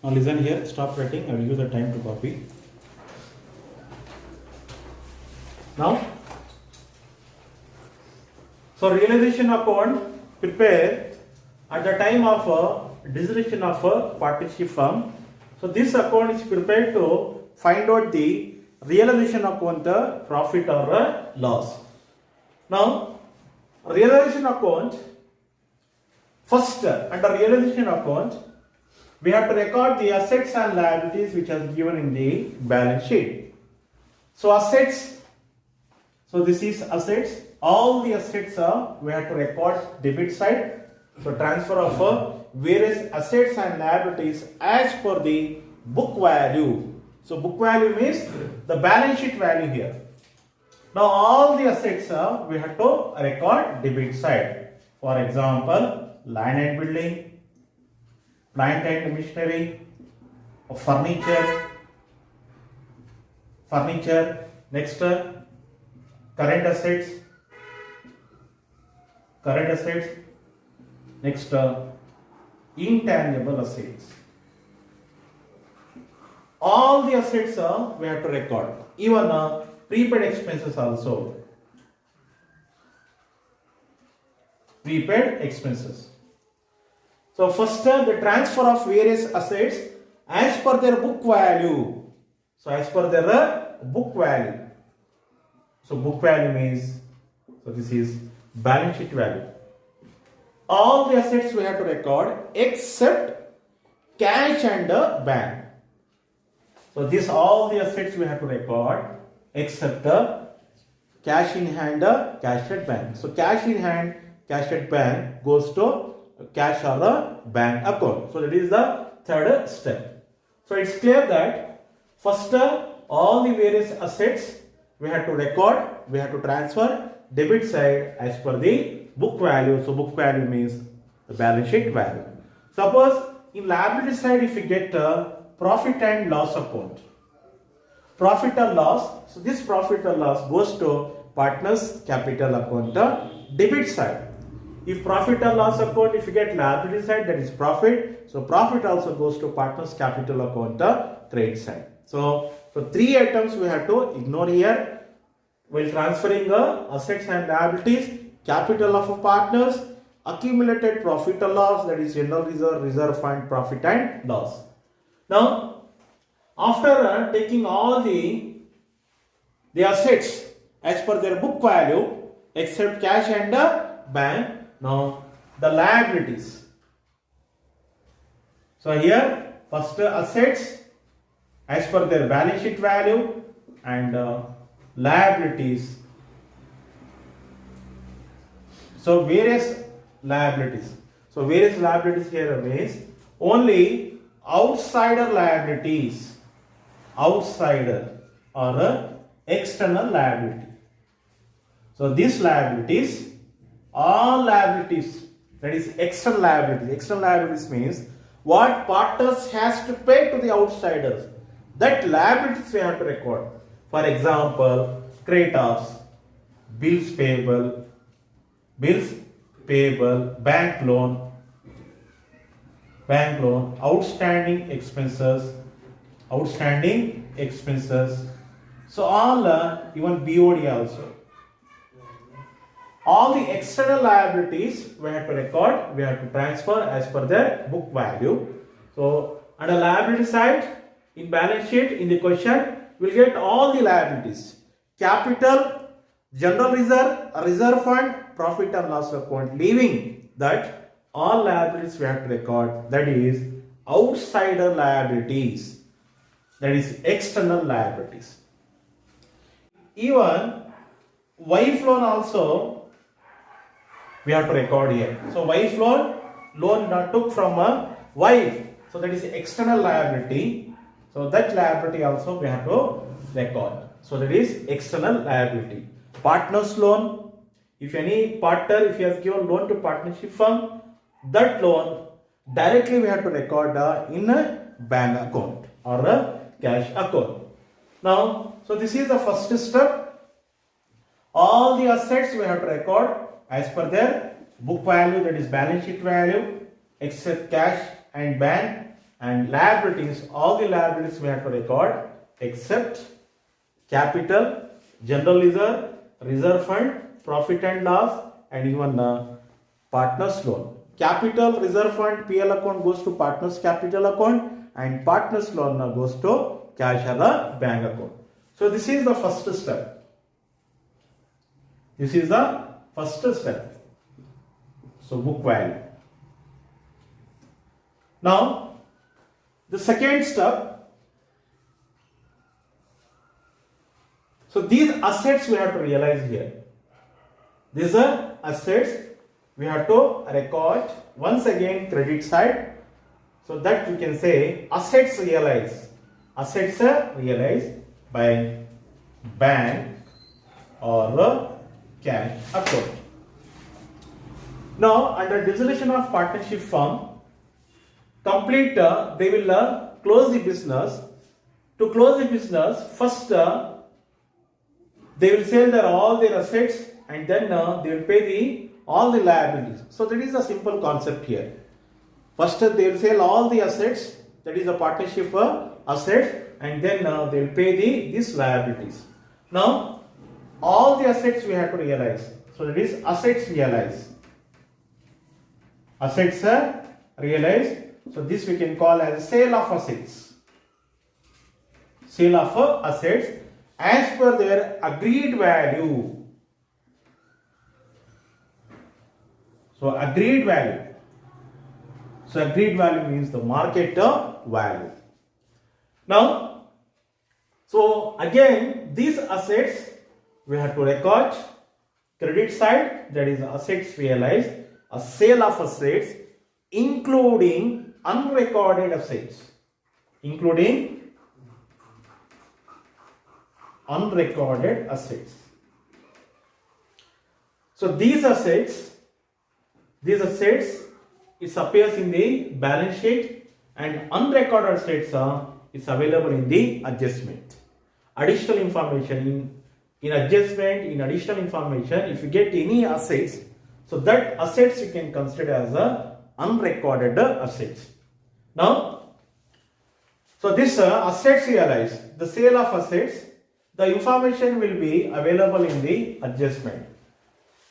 Now listen here, stop writing, I will give the time to copy. Now, so realization account prepare at the time of dissolution of a partnership firm. So this account is prepared to find out the realization account, profit or loss. Now, realization account, first under realization account, we have to record the assets and liabilities which are given in the balance sheet. So assets, so this is assets, all the assets we have to record debit side. So transfer of various assets and liabilities as per the book value. So book value means the balance sheet value here. Now all the assets we have to record debit side. For example, land and building, plant and machinery, furniture, next current assets, next intangible assets. All the assets we have to record, even prepaid expenses also. Prepaid expenses. So first the transfer of various assets as per their book value. So as per their book value. So book value means, so this is balance sheet value. All the assets we have to record except cash and bank. So this all the assets we have to record except cash in hand, cash at bank. So cash in hand, cash at bank goes to cash or a bank account. So that is the third step. So it's clear that first all the various assets we have to record, we have to transfer debit side as per the book value. So book value means the balance sheet value. Suppose in liability side if we get profit and loss account. Profit or loss, so this profit or loss goes to partners capital account, debit side. If profit or loss account, if you get liability side, that is profit. So profit also goes to partners capital account, credit side. So three items we have to ignore here while transferring assets and liabilities: capital of partners, accumulated profit or loss, that is general reserve, reserve fund, profit and loss. Now, after taking all the assets as per their book value, except cash and bank. Now the liabilities. So here first assets as per their balance sheet value and liabilities. So various liabilities. So various liabilities here means only outsider liabilities. Outsider or external liability. So these liabilities, all liabilities, that is external liabilities. External liabilities means what partners has to pay to the outsiders. That liabilities we have to record. For example, creditors, bills payable, bank loan, outstanding expenses. So all even BOD also. All the external liabilities we have to record, we have to transfer as per their book value. So on the liability side, in balance sheet, in the question, we will get all the liabilities: capital, general reserve, reserve fund, profit and loss account, leaving that all liabilities we have to record, that is outsider liabilities, that is external liabilities. Even wife loan also we have to record here. So wife loan took from a wife, so that is external liability. So that liability also we have to record. So that is external liability. Partners loan, if any partner, if he has given loan to partnership firm, that loan directly we have to record in a bank account or a cash account. Now, so this is the first step. All the assets we have to record as per their book value, that is balance sheet value, except cash and bank, and liabilities, all the liabilities we have to record except capital, general reserve, reserve fund, profit and loss, and even partners loan. Capital, reserve fund, PL account goes to partners capital account, and partners loan goes to cash or the bank account. So this is the first step. This is the first step. So book value. Now the second step. So these assets we have to realize here. These are assets we have to record once again credit side. So that we can say assets realized. Assets are realized by bank or cash account. Now under dissolution of partnership firm, complete they will close the business. To close the business, first they will sell all their assets, and then they will pay all the liabilities. So that is a simple concept here. First they will sell all the assets, that is a partnership assets, and then they will pay these liabilities. Now all the assets we have to realize. So that is assets realized. Assets are realized. So this we can call as sale of assets. Sale of assets as per their agreed value. So agreed value. So agreed value means the market value. Now, so again these assets we have to record credit side, that is assets realized, a sale of assets including unrecorded assets. Including unrecorded assets. So these assets, it appears in the balance sheet, and unrecorded assets is available in the adjustment. Additional information in adjustment, in additional information, if you get any assets, so that assets you can consider as a unrecorded assets. Now, so this assets realized, the sale of assets, the information will be available in the adjustment.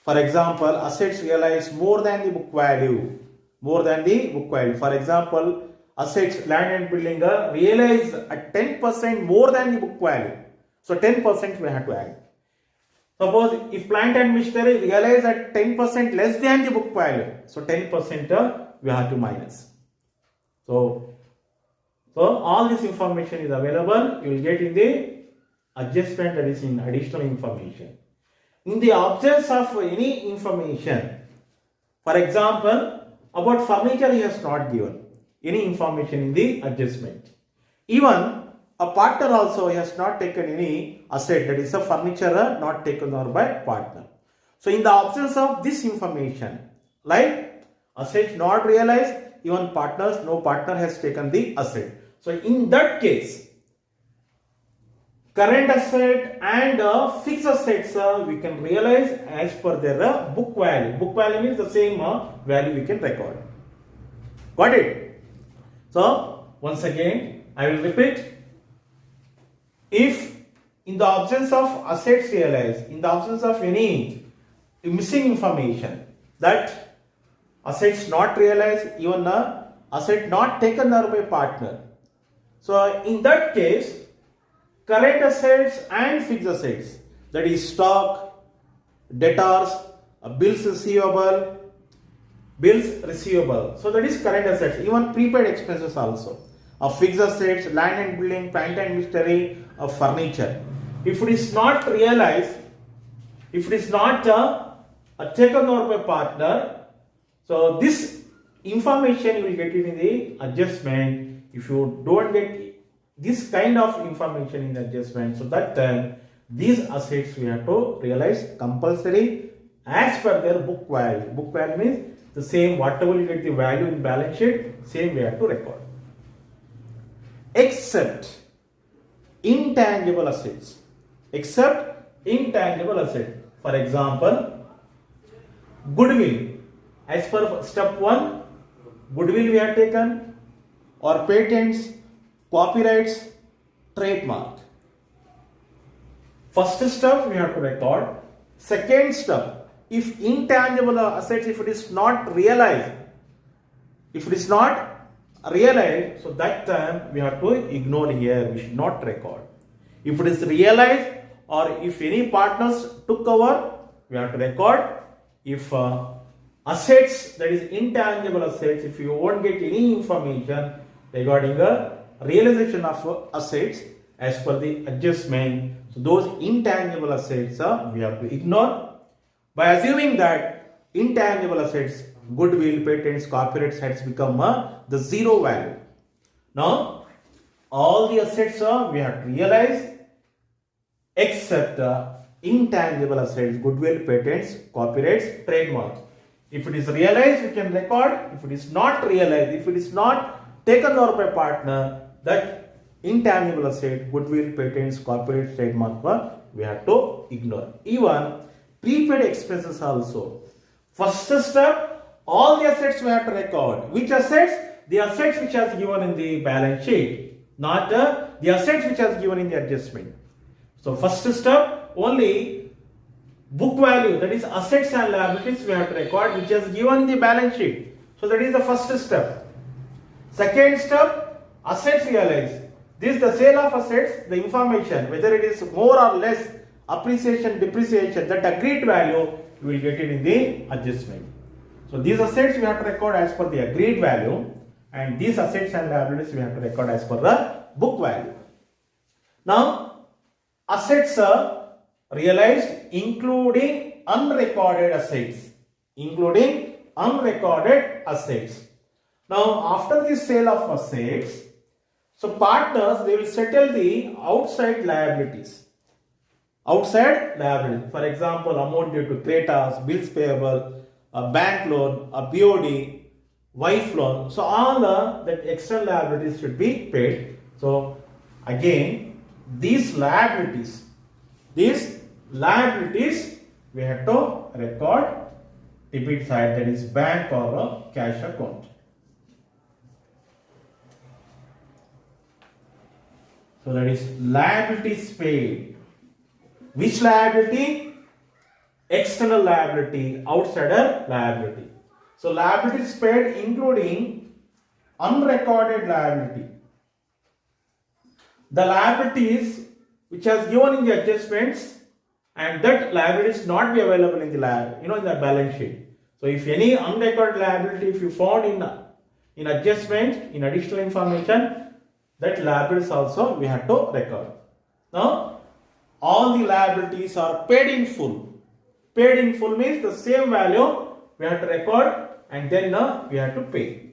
For example, assets realized more than the book value. More than the book value. For example, assets, land and building realized at 10% more than the book value. So 10% we have to add. Suppose if plant and machinery realized at 10% less than the book value, so 10% we have to minus. So all this information is available. You will get in the adjustment, that is in additional information. In the absence of any information, for example, about furniture he has not given any information in the adjustment. Even a partner also has not taken any asset, that is a furniture not taken over by partner. So in the absence of this information, like asset not realized, even partners, no partner has taken the asset. So in that case, current asset and fixed assets we can realize as per their book value. Book value means the same value we can record. Got it? So once again I will repeat. If in the absence of assets realized, in the absence of any missing information, that assets not realized, even asset not taken over by partner. So in that case, current assets and fixed assets, that is stock, debtors, bills receivable. So that is current assets, even prepaid expenses also. Fixed assets, land and building, plant and machinery, furniture. If it is not realized, if it is not taken over by partner, so this information you will get it in the adjustment. If you don't get this kind of information in the adjustment, so that time these assets we have to realize compulsory as per their book value. Book value means the same, whatever you get the value in balance sheet, same we have to record. Except intangible assets. Except intangible assets. For example, goodwill. As per step 1, goodwill we have taken, or patents, copyrights, trademark. First step we have to record. Second step, if intangible assets, if it is not realized, so that time we have to ignore here, we should not record. If it is realized, or if any partners took over, we have to record. If assets, that is intangible assets, if you won't get any information regarding the realization of assets as per the adjustment, so those intangible assets we have to ignore. By assuming that intangible assets, goodwill, patents, copyrights has become the zero value. Now, all the assets we have to realize except intangible assets, goodwill, patents, copyrights, trademarks. If it is realized, we can record. If it is not realized, if it is not taken over by partner, that intangible asset, goodwill, patents, copyrights, trademark, we have to ignore. Even prepaid expenses also. First step, all the assets we have to record. Which assets? The assets which are given in the balance sheet, not the assets which are given in the adjustment. So first step, only book value, that is assets and liabilities we have to record, which is given in the balance sheet. So that is the first step. Second step, assets realized. This is the sale of assets, the information, whether it is more or less appreciation, depreciation, that agreed value, you will get it in the adjustment. So these assets we have to record as per the agreed value, and these assets and liabilities we have to record as per the book value. Now, assets are realized including unrecorded assets. Including unrecorded assets. Now, after the sale of assets, so partners, they will settle the outside liabilities. Outside liability. For example, amount due to creditors, bills payable, a bank loan, a BOD, wife loan. So all that external liabilities should be paid. So again, these liabilities we have to record debit side, that is bank or a cash account. So that is liabilities paid. Which liability? External liability, outsider liability. So liabilities paid including unrecorded liability. The liabilities which has given in the adjustments, and that liability is not be available in the in the balance sheet. So if any unrecorded liability, if you found in adjustment, in additional information, that liabilities also we have to record. Now, all the liabilities are paid in full. Paid in full means the same value we have to record, and then we have to pay.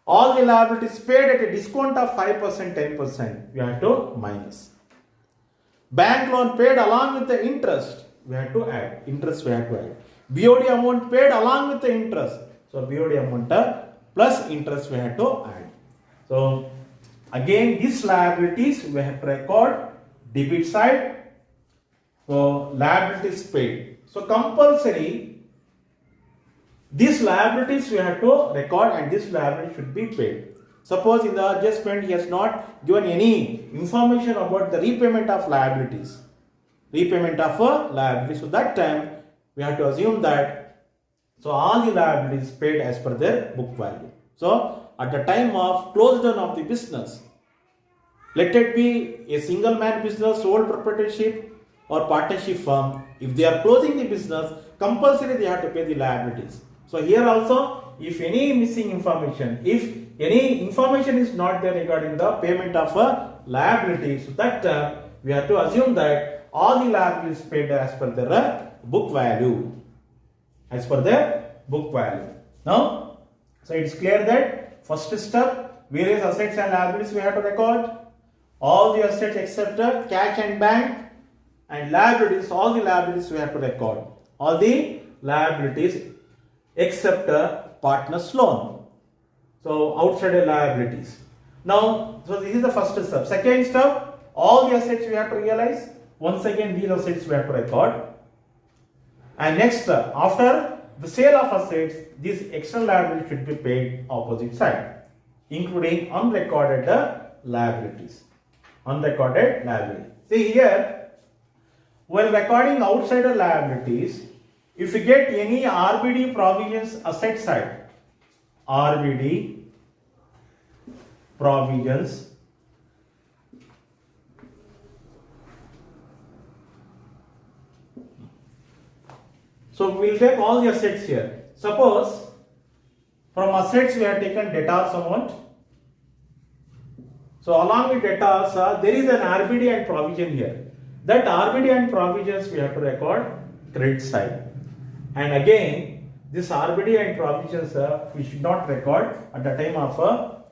All the liabilities paid at a discount of 5%, 10%, we have to minus. Bank loan paid along with the interest, we have to add. Interest we have to add. BOD amount paid along with the interest. So BOD amount plus interest we have to add. So again, these liabilities we have to record debit side. So liabilities paid. So compulsory, these liabilities we have to record, and this liability should be paid. Suppose in the adjustment he has not given any information about the repayment of liabilities. Repayment of a liability. So that time we have to assume that so all the liabilities paid as per their book value. So at the time of close down of the business, let it be a single man business, sole proprietorship or partnership firm, if they are closing the business, compulsory they have to pay the liabilities. So here also, if any missing information, if any information is not there regarding the payment of a liability, so that we have to assume that all the liabilities paid as per their book value. As per their book value. Now, so it's clear that first step, various assets and liabilities we have to record. all the assets except cash and bank and liabilities, all the liabilities we have to record. All the liabilities except partner's loan. So outside the liabilities. Now, so this is the first step. Second step, all the assets we have to realize. Once again, these assets we have to record. And next, after the sale of assets, these external liabilities should be paid opposite side, including unrecorded liabilities. Unrecorded liability. See here, while recording outsider liabilities, if you get any RBD provisions asset side, RBD provisions, so we'll take all the assets here. Suppose from assets we have taken debtors amount. So along with debtors, there is an RBD and provision here. That RBD and provisions we have to record credit side. And again, this RBD and provisions we should not record at the time of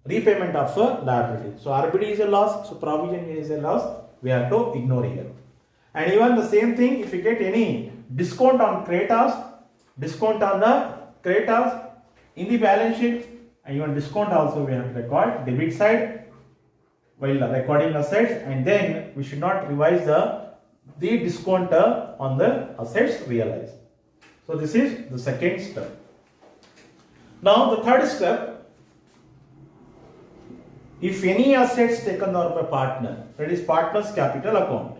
repayment of liability. So RBD is a loss, so provision is a loss. We have to ignore here. And even the same thing, if you get any discount on creditors, discount on the creditors in the balance sheet, and even discount also we have to record debit side while recording assets, and then we should not revise the discount on the assets realized. So this is the second step. Now the third step, if any assets taken over by partner, that is partner's capital account.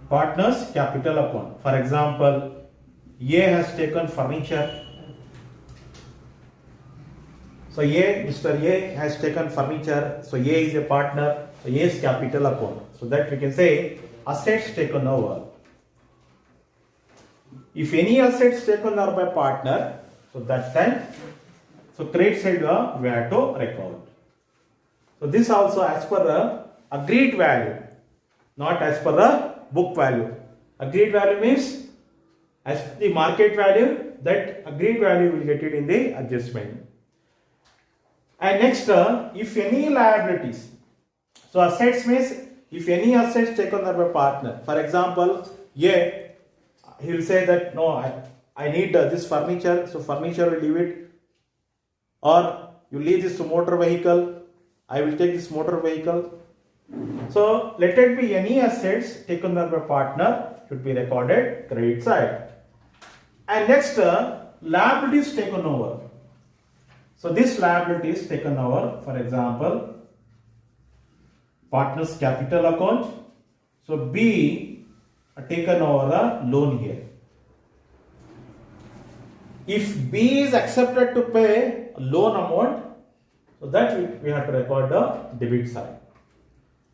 Partner's capital account. For example, A has taken furniture. So Mr. A has taken furniture. So A is a partner. So A's capital account. So that we can say assets taken over. If any assets taken over by partner, so that time, so credit side we have to record. So this also as per agreed value, not as per book value. Agreed value means as the market value, that agreed value will get it in the adjustment. And next, if any liabilities, so assets means if any assets taken over by partner. For example, he will say that no, I need this furniture, so furniture will leave it, or you leave this motor vehicle, I will take this motor vehicle. So let it be any assets taken over by partner should be recorded credit side. And next, liabilities taken over. So this liability is taken over, for example, partner's capital account. So B taken over a loan here. If B is accepted to pay a loan amount, so that we have to record the debit side.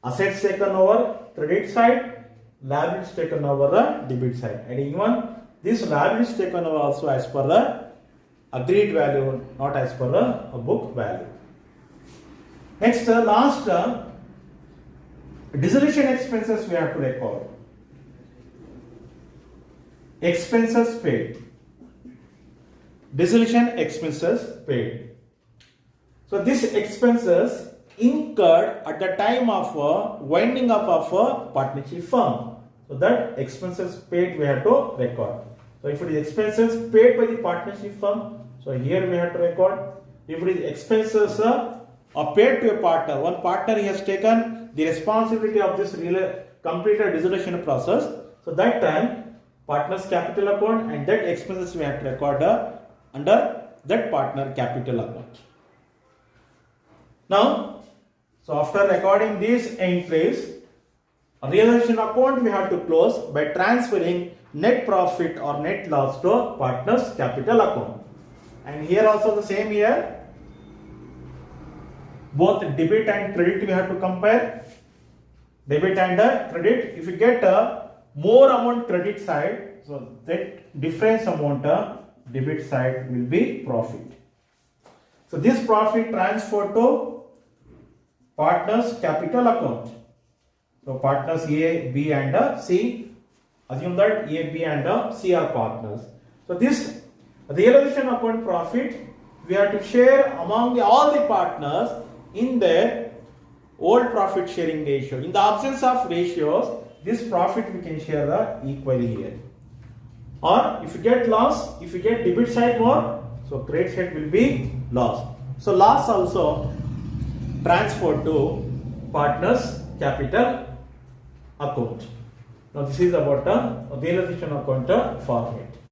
Assets taken over credit side, liabilities taken over the debit side. And even this liabilities taken over also as per the agreed value, not as per a book value. Next, last, dissolution expenses we have to record. Expenses paid. Dissolution expenses paid. So these expenses incurred at the time of winding up of a partnership firm. So that expenses paid we have to record. So if it is expenses paid by the partnership firm, so here we have to record. If it is expenses are paid to a partner, one partner he has taken the responsibility of this completed dissolution process. So that time partner's capital account and that expenses we have to record under that partner capital account. Now, so after recording these entries, a realization account we have to close by transferring net profit or net loss to partner's capital account. And here also the same here, both debit and credit we have to compare. Debit and credit, if you get more amount credit side, so that difference amount debit side will be profit. So this profit transferred to partner's capital account. So partners A, B and C, assume that A, B and C are partners. So this realization account profit we have to share among all the partners in their old profit sharing ratio. In the absence of ratios, this profit we can share the equally here. Or if you get loss, if you get debit side more, so credit side will be loss. So loss also transferred to partners capital account. Now this is about the realization account format.